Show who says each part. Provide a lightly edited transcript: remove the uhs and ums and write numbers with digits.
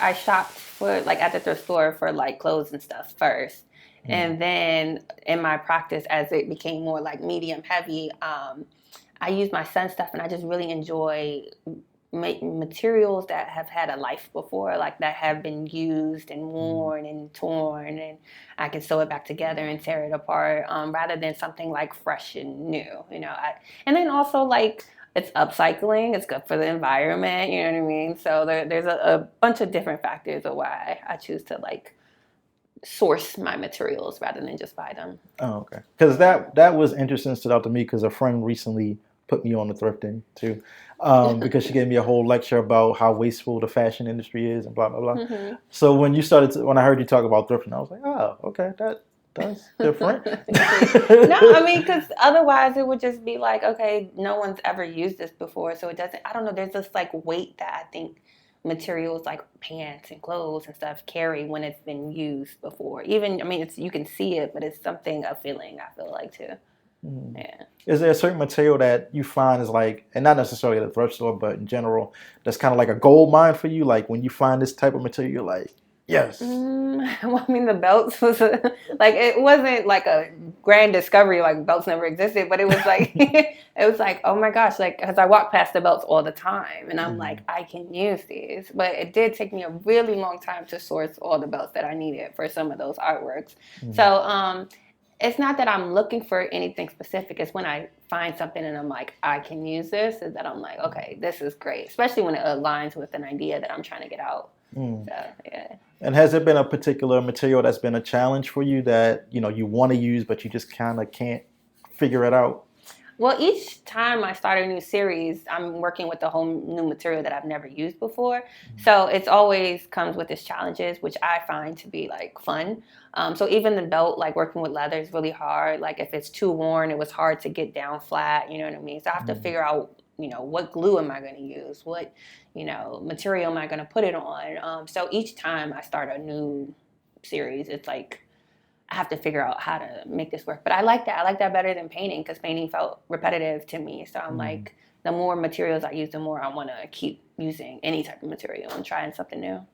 Speaker 1: I shopped for like at the thrift store for like clothes and stuff first. And then in my practice, as it became more like medium heavy, I use my son's stuff, and I just really enjoy making materials that have had a life before, like that have been used and worn and torn, and I can sew it back together and tear it apart, rather than something like fresh and new, and then also like it's upcycling, it's good for the environment, you know what I mean? So there's a bunch of different factors of why I choose to like source my materials rather than just buy them.
Speaker 2: Oh, okay. Because that was interesting, stood out to me because a friend recently put me on the thrifting too, because she gave me a whole lecture about how wasteful the fashion industry is and blah blah blah.
Speaker 1: Mm-hmm.
Speaker 2: So when I heard you talk about thrifting, I was like, oh, okay, that's different.
Speaker 1: No, I mean, because otherwise it would just be like, okay, no one's ever used this before, so it doesn't. I don't know. There's this like weight that I think materials like pants and clothes and stuff carry when it's been used before. Even, I mean, it's you can see it, but it's something, a feeling, I feel like too. Yeah.
Speaker 2: Is there a certain material that you find is like, and not necessarily at a thrift store, but in general, that's kind of like a gold mine for you? Like when you find this type of material, you're like, yes.
Speaker 1: Well, I mean, the belts was like it wasn't like a grand discovery, like belts never existed, but it was like it was like, oh my gosh, like because I walk past the belts all the time, and I'm like, I can use these. But it did take me a really long time to source all the belts that I needed for some of those artworks. So it's not that I'm looking for anything specific. It's when I find something and I'm like, I can use this, is that I'm like, okay, this is great, especially when it aligns with an idea that I'm trying to get out. So, yeah.
Speaker 2: And has there been a particular material that's been a challenge for you that you want to use but you just kind of can't figure it out?
Speaker 1: Well, each time I start a new series, I'm working with a whole new material that I've never used before. So it's always comes with its challenges, which I find to be like fun. So even the belt, like working with leather is really hard. Like if it's too worn, it was hard to get down flat, you know what I mean? So I have to figure out, what glue am I going to use? What, material am I going to put it on? So each time I start a new series, it's like, I have to figure out how to make this work. But I like that. I like that better than painting because painting felt repetitive to me. So I'm like, the more materials I use, the more I want to keep using any type of material and trying something new.